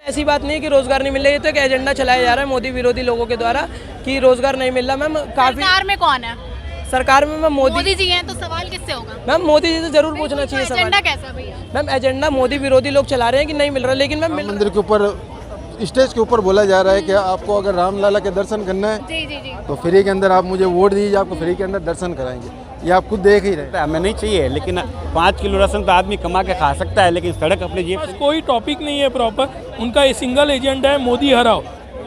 ऐसी बात नहीं है कि रोजगार नहीं मिल रहा, ये तो एक एजेंडा चलाया जा रहा है मोदी विरोधी लोगों के द्वारा कि रोजगार नहीं मिल रहा। मैम काफी सरकार में कौन है? सरकार में मैम मोदी जी हैं, तो सवाल किससे होगा? मैम मोदी जी से जरूर पूछना चाहिए सवाल। एजेंडा कैसा भैया? मैम एजेंडा मोदी विरोधी लोग चला रहे हैं कि नहीं मिल रहा, लेकिन मैम मंदिर के ऊपर स्टेज के ऊपर बोला जा रहा है कि आपको अगर रामलला के दर्शन करना है जी जी जी तो फ्री के अंदर आप मुझे वोट दीजिए, आपको फ्री के अंदर दर्शन कराएंगे। ये आप खुद देख ही रहे। हमें नहीं चाहिए, लेकिन 5 किलो राशन तो आदमी कमा के खा सकता है, लेकिन सड़क अपने जेब बस कोई टॉपिक नहीं है प्रॉपर, उनका ये सिंगल एजेंडा है मोदी हराओ।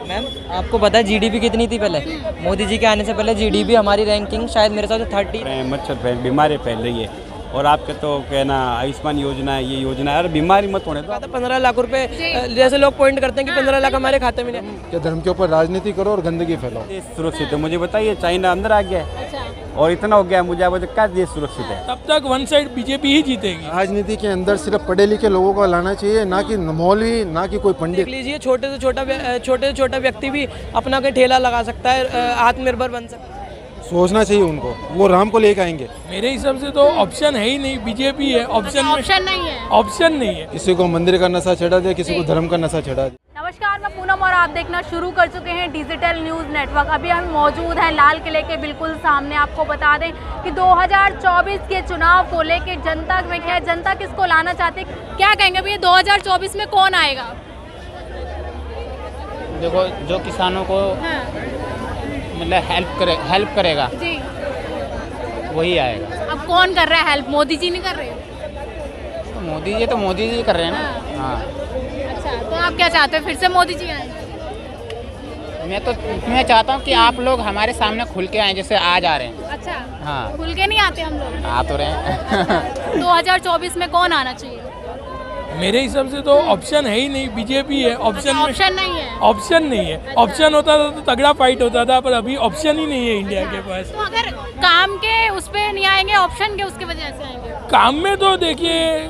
मैम आपको पता है जीडीपी कितनी थी पहले? मोदी जी के आने से पहले जीडीपी हमारी रैंकिंग शायद मेरे साथ 30 मच्छर बीमारी फैल रही है। और आपके तो कहना आयुष्मान योजना है, ये योजना है, अरे बीमारी मत होने दो। 15 लाख रुपए जैसे लोग पॉइंट करते हैं कि 15 लाख हमारे खाते में नहीं। कि धर्म के ऊपर राजनीति करो और गंदगी फैलाओ। देश सुरक्षित है? मुझे बताइए, चाइना अंदर आ गया है और इतना हो गया, मुझे आप क्या देश सुरक्षित है? तब तक वन साइड बीजेपी ही जीतेगी। राजनीति के अंदर सिर्फ पढ़े लिखे लोगों को लाना चाहिए, ना कि मौलवी, ना कि कोई पंडित। देख लीजिए छोटे से छोटा व्यक्ति भी अपना कोई ठेला लगा सकता है, आत्मनिर्भर बन सकता है। सोचना चाहिए उनको, वो राम को लेकर आएंगे। मेरे हिसाब से तो ऑप्शन है ही नहीं, बीजेपी है ऑप्शन। ऑप्शन नहीं है, ऑप्शन नहीं है। किसी को मंदिर का नशा चढ़ा दे, किसी को धर्म का नशा चढ़ा दे। नमस्कार, मैं पूनम और आप देखना शुरू कर चुके हैं डिजिटल न्यूज़ नेटवर्क। अभी हम मौजूद हैं लाल किले के बिल्कुल सामने। आपको बता दें कि 2024 के चुनाव को लेके जनता में क्या है, जनता किसको लाना चाहती है, क्या कहेंगे भैया 2024 में कौन आएगा? देखो, जो किसानों को मतलब हेल्प करेगा जी, वही आएगा। अब कौन कर रहा है हेल्प? मोदी जी नहीं कर रहे? तो मोदी जी कर रहे हैं ना। हाँ। अच्छा, तो आप क्या चाहते हो, फिर से मोदी जी आए? मैं चाहता हूँ कि आप लोग हमारे सामने खुल के आए, जैसे आज आ रहे हैं। अच्छा, हाँ, खुल के नहीं आते हम लोग? आ तो रहे हैं। 2024 में कौन आना चाहिए? मेरे हिसाब से तो ऑप्शन है ही नहीं, बीजेपी है ऑप्शन। ऑप्शन नहीं है? ऑप्शन नहीं है। ऑप्शन होता था तो तगड़ा फाइट होता था, पर अभी ऑप्शन ही नहीं है इंडिया के पास। तो अगर काम के उस पे नहीं आएंगे, ऑप्शन के उसके वजह से आएंगे? काम में तो देखिए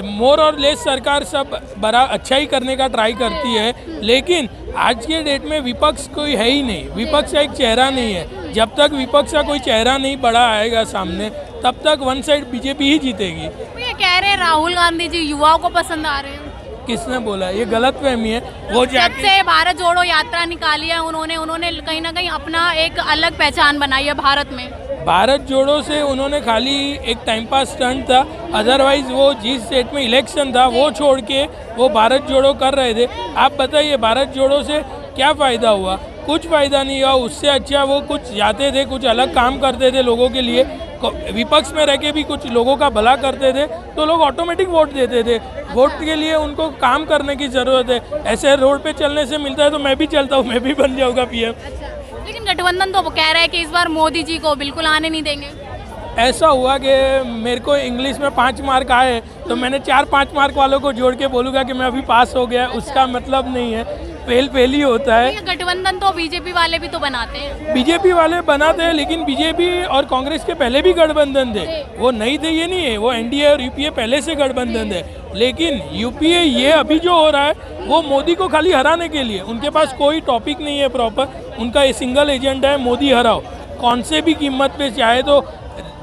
मोर और लेस सरकार सब बड़ा अच्छा ही करने का ट्राई करती है, लेकिन आज के डेट में विपक्ष कोई है ही नहीं। विपक्ष का एक चेहरा नहीं है। जब तक विपक्ष का कोई चेहरा नहीं बड़ा आएगा सामने, तब तक वन साइड बीजेपी ही जीतेगी। ये कह रहे हैं राहुल गांधी जी युवाओं को पसंद आ रहे हैं। किसने बोला? ये गलत फहमी है। वो जब से भारत जोड़ो यात्रा निकाली है उन्होंने कहीं ना कहीं अपना एक अलग पहचान बनाई है भारत में। भारत जोड़ो से उन्होंने खाली एक टाइम पास स्टंट था, अदरवाइज वो जिस स्टेट में इलेक्शन था वो छोड़ के वो भारत जोड़ो कर रहे थे। आप बताइए भारत जोड़ो से क्या फ़ायदा हुआ? कुछ फ़ायदा नहीं हुआ। उससे अच्छा वो कुछ जाते थे, कुछ अलग काम करते थे लोगों के लिए, विपक्ष में रह के भी कुछ लोगों का भला करते थे, तो लोग ऑटोमेटिक वोट देते थे। वोट के लिए उनको काम करने की ज़रूरत है। ऐसे रोड पे चलने से मिलता है तो मैं भी चलता हूँ, मैं भी बन जाऊँगा पीएम। लेकिन गठबंधन तो कह रहा है कि इस बार मोदी जी को बिल्कुल आने नहीं देंगे। ऐसा हुआ कि मेरे को इंग्लिश में 5 मार्क आए तो मैंने 4-5 मार्क वालों को जोड़ के बोलूँगा कि मैं अभी पास हो गया, उसका मतलब नहीं है। फेल ही होता है। गठबंधन तो बीजेपी वाले भी तो बनाते हैं। बीजेपी वाले बनाते हैं, लेकिन बीजेपी और कांग्रेस के पहले भी गठबंधन थे, वो नहीं थे ये नहीं है। वो एनडीए और यूपीए पहले से गठबंधन थे, लेकिन यूपीए ये अभी जो हो रहा है वो मोदी को खाली हराने के लिए। उनके पास कोई टॉपिक नहीं है प्रॉपर, उनका ये सिंगल एजेंडा है मोदी हराओ। कौन से भी कीमत पे, चाहे तो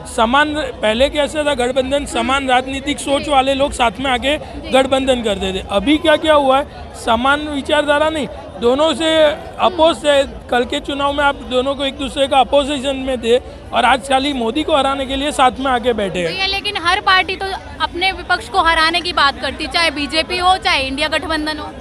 समान, पहले कैसा था गठबंधन, समान राजनीतिक सोच वाले लोग साथ में आके गठबंधन करते थे। अभी क्या क्या हुआ है, समान विचारधारा नहीं, दोनों से अपोज है। कल के चुनाव में आप दोनों को एक दूसरे का अपोजिशन में थे, और आज खाली मोदी को हराने के लिए साथ में आके बैठे हैं। लेकिन हर पार्टी तो अपने विपक्ष को हराने की बात करती है, चाहे बीजेपी हो चाहे इंडिया गठबंधन हो।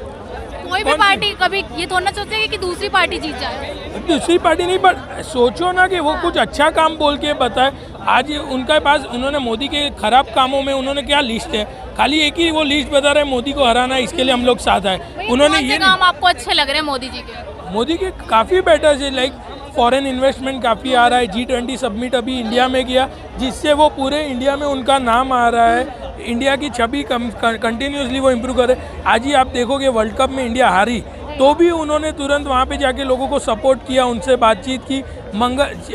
कोई भी पार्टी कभी ये थोड़ा ना सोचेगी कि दूसरी पार्टी जीत जाए। दूसरी पार्टी नहीं, पर सोचो ना कि वो कुछ अच्छा काम बोल के बताए। आज उनके पास, उन्होंने मोदी के खराब कामों में उन्होंने क्या लिस्ट है, खाली एक ही वो लिस्ट बता रहे हैं मोदी को हराना है, इसके लिए हम लोग साथ आए। उन्होंने ये काम आपको अच्छे लग रहे हैं मोदी जी के? मोदी के काफ़ी बेटर है, लाइक फॉरेन इन्वेस्टमेंट काफ़ी आ रहा है। G20 समिट अभी इंडिया में किया, जिससे वो पूरे इंडिया में उनका नाम आ रहा है। इंडिया की छवि कंटिन्यूसली वो इम्प्रूव करे। आज ही आप देखोगे वर्ल्ड कप में इंडिया हारी तो भी उन्होंने तुरंत वहाँ पे जाके लोगों को सपोर्ट किया, उनसे बातचीत की।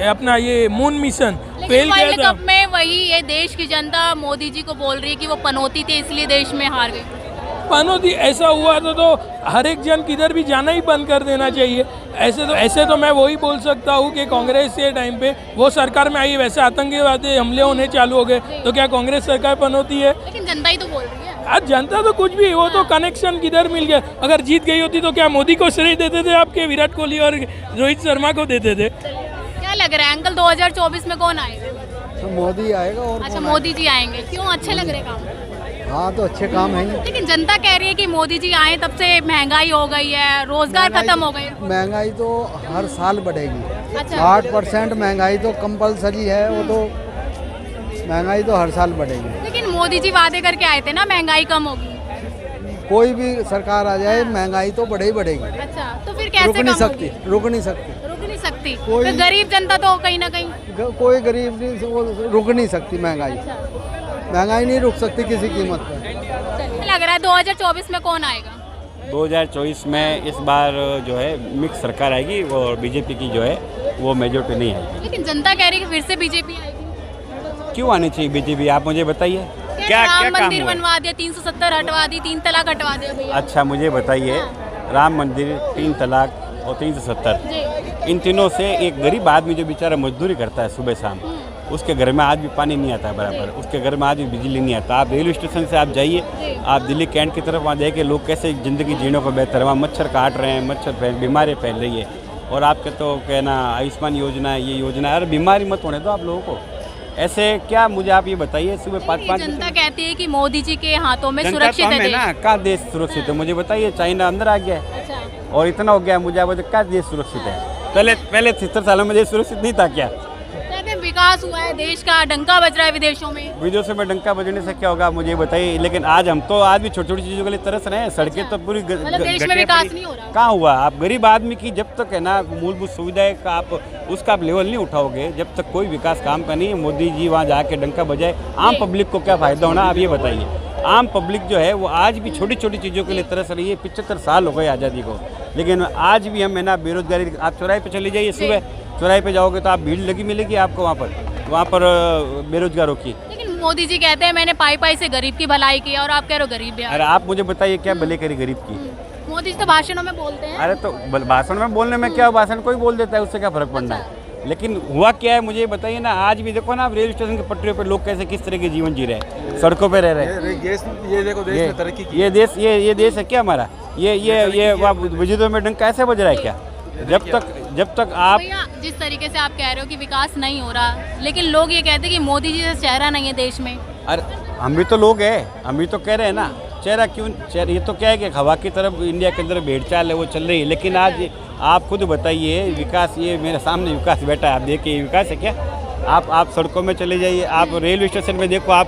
अपना ये मून मिशन फेल किया था। कप में वही ये देश की जनता मोदी जी को बोल रही है कि वो पनौती थे इसलिए देश में हार गए। पनौती ऐसा हुआ तो हर एक जन किधर भी जाना ही बंद कर देना चाहिए। ऐसे तो मैं वही बोल सकता हूँ कि कांग्रेस के टाइम पे वो सरकार में आई, वैसे आतंकवादी हमले होने चालू हो गए, तो क्या कांग्रेस सरकार पनौती है? लेकिन जनता ही तो बोल रही है। आज जनता तो कुछ भी, वो तो कनेक्शन किधर मिल गया। अगर जीत गई होती तो क्या मोदी को श्रेय देते थे आपके, विराट कोहली और रोहित शर्मा को देते थे? क्या लग रहा है अंकल 2024 में कौन आएगा? तो मोदी आएगा और अच्छा मोदी जी आएंगे, क्यों? अच्छे लग रहे काम? हाँ तो अच्छे काम हैं। लेकिन जनता कह रही है कि मोदी जी आए तब से महंगाई हो गई है, रोजगार खत्म हो गए। महंगाई तो हर साल बढ़ेगी। अच्छा 8% महंगाई तो कंपलसरी है, वो तो महंगाई तो हर साल बढ़ेगी। लेकिन मोदी जी वादे करके आए थे ना महंगाई कम होगी। कोई भी सरकार आ जाए महंगाई तो बढ़े ही बढ़ेगी। अच्छा तो फिर कैसे रुक नहीं कम सकती, होगी? रुक नहीं सकती। रुक नहीं सकती। कोई- तो गरीब जनता तो कहीं ना कहीं। कोई गरीब नहीं, वो रुक नहीं सकती महंगाई। अच्छा महंगाई नहीं रुक सकती किसी कीमत पर। लग रहा है 2024 में कौन आएगा? 2024 में इस बार जो है मिक्स सरकार आएगी और बीजेपी की जो है वो मेजोरिटी नहीं आएगी। लेकिन जनता कह रही है कि फिर से बीजेपी आएगी। क्यों आनी चाहिए बीजेपी, आप मुझे बताइए क्या राम क्या काम मंदिर हुआ है? बनवा दिया, 370 हटवा दी, 3 तलाक हटवा दिया भैया। अच्छा मुझे बताइए, राम मंदिर, 3 तलाक और 370, जी इन तीनों से एक गरीब आदमी जो बेचारा मजदूरी करता है सुबह शाम, उसके घर में आज भी पानी नहीं आता है बराबर, उसके घर में आज भी बिजली नहीं आता। आप रेलवे स्टेशन से आप जाइए, आप दिल्ली कैंट की तरफ वहाँ देखिए लोग कैसे ज़िंदगी जीने को बेहतर, वहाँ मच्छर काट रहे हैं, मच्छर फैल, बीमारी फैल रही है। और आपके तो कहना आयुष्मान योजना है, ये योजना है, अरे बीमारी मत होने दो आप लोगों को। ऐसे क्या, मुझे आप ये बताइए, सुबह 5-5 जनता कहती है कि मोदी जी के हाथों में जनता सुरक्षित तो हम है है देश। ना, क्या देश सुरक्षित है मुझे बताइए? चाइना अंदर आ गया है अच्छा और इतना हो गया, मुझे आप बताइए क्या देश सुरक्षित है? पहले 70 सालों में देश सुरक्षित नहीं था क्या? कहते हैं विकास हुआ है देश का, डंका बज रहा है विदेशों में। विदेशों में डंका बजने से क्या होगा मुझे बताइए? लेकिन आज हम तो आज भी छोटी छोटी चीज़ों के लिए तरस रहे हैं। सड़कें तो पूरी मतलब देश में विकास नहीं हो रहा। कहाँ हुआ? आप गरीब आदमी की जब तक है ना मूलभूत सुविधाएं का आप उसका आप लेवल नहीं उठाओगे, जब तक कोई विकास काम का नहीं है। मोदी जी वहाँ जाके डंका बजाए, आम पब्लिक को क्या फ़ायदा होना, आप ये बताइए? आम पब्लिक जो है वो आज भी छोटी छोटी चीज़ों के लिए तरस रही है। 75 साल हो गए आज़ादी को, लेकिन आज भी हम है ना बेरोजगारी। आप चौराहे पे चले जाइए, सुबह चौराहे पे जाओगे तो आप भीड़ लगी मिलेगी आपको वहाँ पर बेरोजगारों की। लेकिन मोदी जी कहते हैं मैंने पाई से गरीब की भलाई की, और आप कह रहे हो गरीब है। अरे आप मुझे बताइए क्या भले करी गरीब की? मोदी जी तो भाषणों में बोलते हैं। अरे तो भाषण में बोलने में क्या, भाषण कोई बोल देता है, उससे क्या फर्क पड़ना है? लेकिन हुआ क्या है मुझे बताइए ना। आज भी देखो ना आप रेलवे स्टेशन के पटरियों पे लोग कैसे किस तरह के जीवन जी रहे हैं, सड़कों पे रह रहे हैं। ये देखो देश में तरक्की की। ये देश है क्या हमारा? ये विजय में डंका ऐसे बज रहा है क्या? जब तक आप भैया जिस तरीके से आप कह रहे हो कि विकास नहीं हो रहा, लेकिन लोग ये कहते हैं कि मोदी जी से चेहरा नहीं है देश में। अरे हम भी तो लोग हैं, हम भी तो कह रहे हैं ना चेहरा क्यों? चेहरा ये तो क्या है कि हवा की तरफ इंडिया के अंदर भेड़ चाल है वो चल रही है। लेकिन आज आप खुद बताइए विकास, ये मेरे सामने विकास बैठा है, आप देखिए विकास है क्या? आप सड़कों में चले जाइए, आप रेलवे स्टेशन में देखो, आप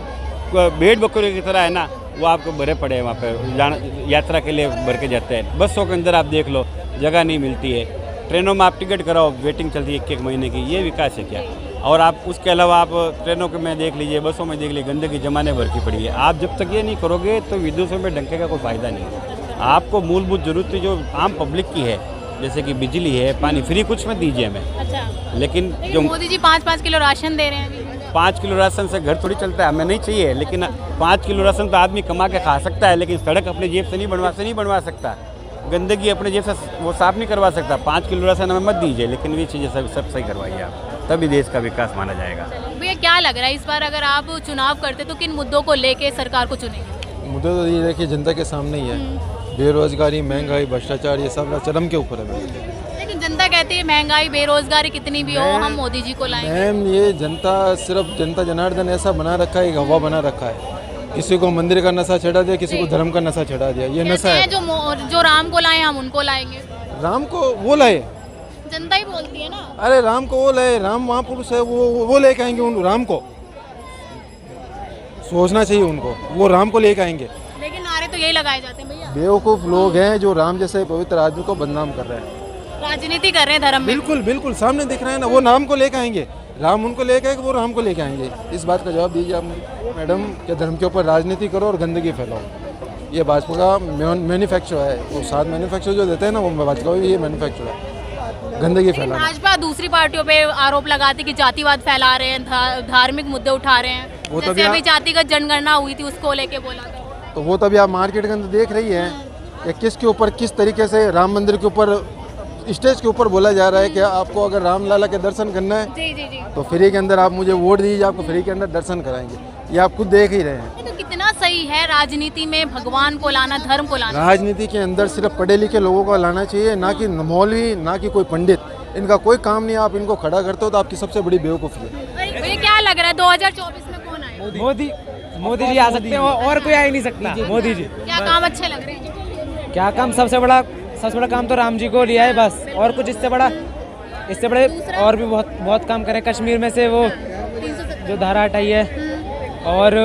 भेड़ बकरी की तरह है ना वो आपको भरे पड़े हैं वहाँ पर यात्रा के लिए भर के जाते हैं। बसों के अंदर आप देख लो जगह नहीं मिलती है, ट्रेनों में आप टिकट कराओ वेटिंग चलती है 1-1 महीने की। ये विकास है क्या? और आप उसके अलावा आप ट्रेनों के में देख लीजिए, बसों में देख लीजिए, गंदगी जमाने भर की पड़ी है। आप जब तक ये नहीं करोगे तो विदेशों में डंके का कोई फ़ायदा नहीं। आपको मूलभूत जरूरतें जो आम पब्लिक की है, जैसे कि बिजली है, पानी, फ्री कुछ मत दीजिए हमें। अच्छा लेकिन जो मोदी जी 5-5 किलो राशन दे रहे हैं अभी। 5 किलो राशन से घर थोड़ी चलता है, हमें नहीं चाहिए। लेकिन 5 किलो राशन तो आदमी कमा के खा सकता है, लेकिन सड़क अपने जेब से नहीं बनवा सकता, गंदगी अपने जेब से वो साफ नहीं करवा सकता। 5 किलो राशन हमें मत दीजिए, लेकिन ये चीज़ें सब सही करवाइए आप, तभी देश का विकास माना जाएगा। भैया क्या लग रहा है इस बार अगर आप चुनाव करते तो किन मुद्दों को लेके सरकार को चुनेंगे? मुद्दे तो ये देखिए जनता के सामने ही है। बेरोजगारी, महंगाई, भ्रष्टाचार, ये सब चरम के ऊपर है। लेकिन जनता कहती है महंगाई बेरोजगारी कितनी भी हो हम मोदी जी को लाएंगे। मैम ये जनता जनार्दन ऐसा बना रखा है, एक हवा बना रखा है। किसी को मंदिर का नशा चढ़ा दिया, किसी को धर्म का नशा चढ़ा दिया, ये नशा है। जो राम को लाए हम उनको लाएंगे। राम को वो लाए, जनता ही बोलती है ना। अरे राम को वो लाए, राम महापुरुष है, वो लेके आएंगे उन राम को। सोचना चाहिए उनको, वो राम को लेके आएंगे। लेकिन नारे तो यही लगाए जाते हैं भैया। बेवकूफ़ लोग हैं जो राम जैसे पवित्र आदमी को बदनाम कर रहे हैं, राजनीति कर रहे हैं धर्म में। बिल्कुल सामने दिख रहा है ना। वो नाम को लेके आएंगे, राम उनको लेके आएंगे, वो राम को लेके आएंगे। इस बात का जवाब दीजिए आप मैडम, क्या धर्म के ऊपर राजनीति करो और गंदगी फैलाओ। ये भाजपा का मैन्युफैक्चर है, वो 7 मैन्युफैक्चर जो देते हैं ना, वो भाजपा का ये मैन्युफैक्चर है, गंदगी फैलाना। भाजपा दूसरी पार्टियों पे आरोप लगाती कि जातिवाद फैला रहे हैं, धार्मिक मुद्दे उठा रहे हैं। वो जैसे अभी जातिगत जनगणना हुई थी उसको लेके बोला था। तो वो तभी आप मार्केट के अंदर देख रही हैं कि किसके ऊपर किस तरीके से राम मंदिर के ऊपर स्टेज के ऊपर बोला जा रहा है कि आपको अगर राम लाला के दर्शन करना है जी तो फ्री के अंदर आप मुझे वोट दीजिए, आपको फ्री के अंदर दर्शन कराएंगे। ये आप खुद देख ही रहे हैं। तो कितना सही है राजनीति में भगवान को लाना, धर्म को लाना? राजनीति के अंदर सिर्फ पढ़े लिखे लोगों को लाना चाहिए, ना कि मौलवी, ना कि कोई पंडित। इनका कोई काम नहीं, आप इनको खड़ा करते हो तो आपकी सबसे बड़ी बेवकूफ़ी है। मुझे क्या लग रहा है 2024 में कौन आएगा? मोदी जी आ सकते हैं और कोई आ ही नहीं सकता। मोदी जी क्या काम अच्छे लग रहे हैं? क्या काम, सबसे बड़ा काम तो राम जी को लिया है बस, और कुछ इससे बड़े और भी बहुत काम करें। कश्मीर में से वो जो धारा हटाई है, और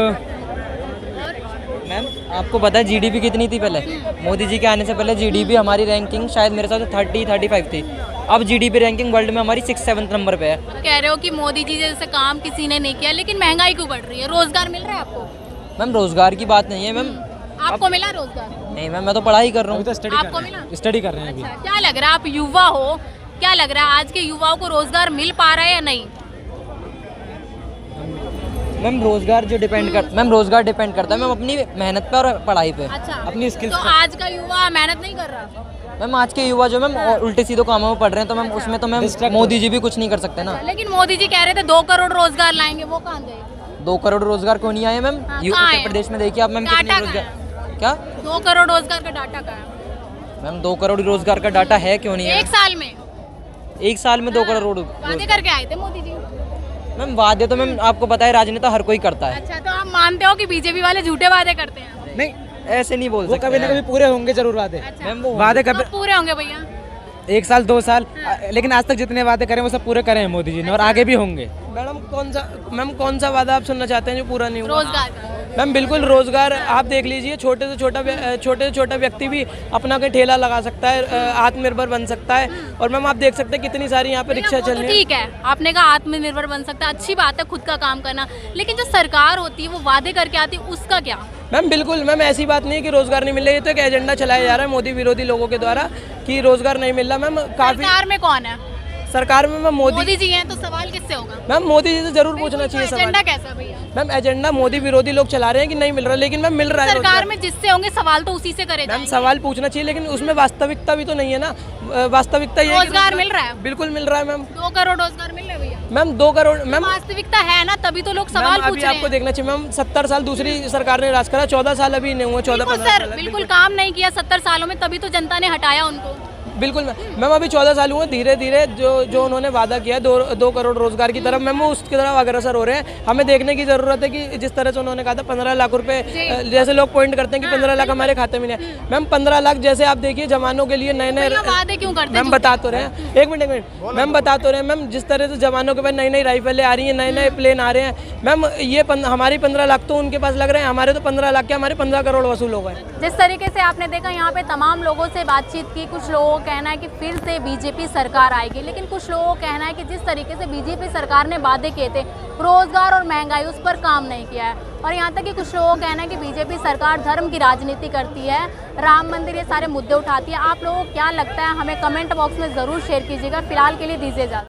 मैम आपको पता है जीडीपी कितनी थी पहले? मोदी जी के आने से पहले जीडीपी हमारी रैंकिंग शायद मेरे साथ 30-35 थी। अब जीडीपी रैंकिंग वर्ल्ड में हमारी 6-7 नंबर पे है। कह रहे हो कि मोदी जी जैसे काम किसी ने नहीं किया, लेकिन महंगाई क्यों बढ़ रही है? रोजगार मिल रहा है आपको? मैम रोजगार की बात नहीं है मैम। आपको मिला रोजगार? नहीं मैम, मैं तो पढ़ाई कर रहा हूँ। आपको मिला? स्टडी कर रहे हैं अभी। अच्छा, क्या लग रहा है, आप युवा हो, क्या लग रहा है आज के युवाओं को रोजगार मिल पा रहा है या नहीं? मैम रोजगार डिपेंड करता है मैम अपनी मेहनत पे और पढ़ाई पे। अच्छा, अपनी स्किल्स तो आज का युवा मेहनत नहीं कर रहा? मैम आज के युवा जो मैम उल्टे सीधे कामों में पढ़ रहे हैं, तो मैम उसमें तो मैम मोदी जी भी कुछ नहीं कर सकते ना। लेकिन मोदी जी कह रहे थे 2 करोड़ रोजगार लाएंगे, वो कहाँ गए? 2 करोड़ रोजगार क्यों नहीं आए मैम? हाँ, ये कहाँ उत्तर आए? प्रदेश में देखिए आप मैम कितने डाटा रोजगार। क्या 2 करोड़ रोजगार का डाटा का है? मैम 2 करोड़ रोजगार का डाटा है क्यों नहीं है? एक साल में? एक साल में 2 करोड़ वादे करके आए थे मोदी जी? मैम वादे तो मैम आपको पता है राजनेता हर कोई करता है। अच्छा, तो आप मानते हो कि बीजेपी वाले झूठे वादे करते हैं? नहीं, ऐसे नहीं बोल वो सकते कभी ना कभी पूरे होंगे जरूर वादे। अच्छा, मैम वो वादे कभी कब पूरे होंगे भैया? 1 साल 2 साल, लेकिन आज तक जितने वादे करें वो सब पूरे करे हैं मोदी जी ने, और आगे भी होंगे। मैम कौन सा वादा आप सुनना चाहते हैं जो पूरा नहीं हुआ? रोजगार का? मैम बिल्कुल रोजगार आप देख लीजिए, छोटे से छोटा व्यक्ति भी अपना कोई ठेला लगा सकता है, आत्मनिर्भर बन सकता है। और मैम आप देख सकते हैं कितनी सारी यहाँ पे रिक्शा चल रही है। ठीक है, आपने कहा आत्मनिर्भर बन सकता है, अच्छी बात है खुद का काम करना, लेकिन जो सरकार होती है वो वादे करके आती है, उसका क्या? मैम बिल्कुल मैम ऐसी बात नहीं है कि रोजगार नहीं मिल रहा है, ये तो एक एजेंडा चलाया जा रहा है मोदी विरोधी लोगों के द्वारा कि रोजगार नहीं मिल रहा। मैम काफी सरकार में कौन है? सरकार में मैम मोदी जी हैं, तो सवाल किससे होगा? मैम मोदी जी से जरूर पूछना चाहिए सवाल। एजेंडा कैसा भैया? मैम एजेंडा मोदी विरोधी लोग चला रहे हैं कि नहीं मिल रहा, लेकिन मैम मिल रहा है सरकार रोजगार। में जिससे होंगे सवाल तो उसी से करे मैम जाएंगे। सवाल पूछना चाहिए, लेकिन उसमें वास्तविकता भी तो नहीं है ना। वास्तविकता ये है कि रोजगार मिल रहा है? बिल्कुल मिल रहा है मैम। 2 करोड़ रोजगार मिल रहे हैं भैया? मैम 2 करोड़ मैम वास्तविकता है ना, तभी तो लोग मैम सवाल पूछ अभी रहे आपको हैं। देखना चाहिए मैम, 70 साल दूसरी सरकार ने राज करा, 14 साल अभी नहीं हुआ, 14-15 बिल्कुल सर, साल। बिल्कुल काम नहीं किया 70 सालों में, तभी तो जनता ने हटाया उनको। बिल्कुल मैम अभी 14 साल हुए, धीरे धीरे जो उन्होंने वादा किया है 2 करोड़ रोजगार की तरफ, मैम वो उसकी तरफ अग्रसर हो रहे हैं। हमें देखने की जरूरत है कि जिस तरह से उन्होंने कहा था 15 लाख रुपए, जैसे लोग पॉइंट करते हैं कि 15 लाख हमारे खाते में नहीं है। मैम 15 लाख जैसे आप देखिए जवानों के लिए नए वादे क्यों करते हैं? मैम बता तो रहे हैं, एक मिनट मैम बता तो रहे हैं मैम, जिस तरह से जवानों के पास नई राइफलें आ रही हैं, नए प्लेन आ रहे हैं मैम, ये हमारी 15 लाख तो उनके पास लग रहे हैं, हमारे तो 15 लाख के हमारे 15 करोड़ वसूल हो गए। जिस तरीके से आपने देखा यहाँ पे तमाम लोगों से बातचीत की, कुछ लोगों का कहना है कि फिर से बीजेपी सरकार आएगी, लेकिन कुछ लोगों का कहना है कि जिस तरीके से बीजेपी सरकार ने वादे किए थे रोजगार और महंगाई, उस पर काम नहीं किया है। और यहाँ तक कि कुछ लोगों का कहना है कि बीजेपी सरकार धर्म की राजनीति करती है, राम मंदिर, ये सारे मुद्दे उठाती है। आप लोगों को क्या लगता है हमें कमेंट बॉक्स में ज़रूर शेयर कीजिएगा। फिलहाल के लिए दीजिए इजाज़त।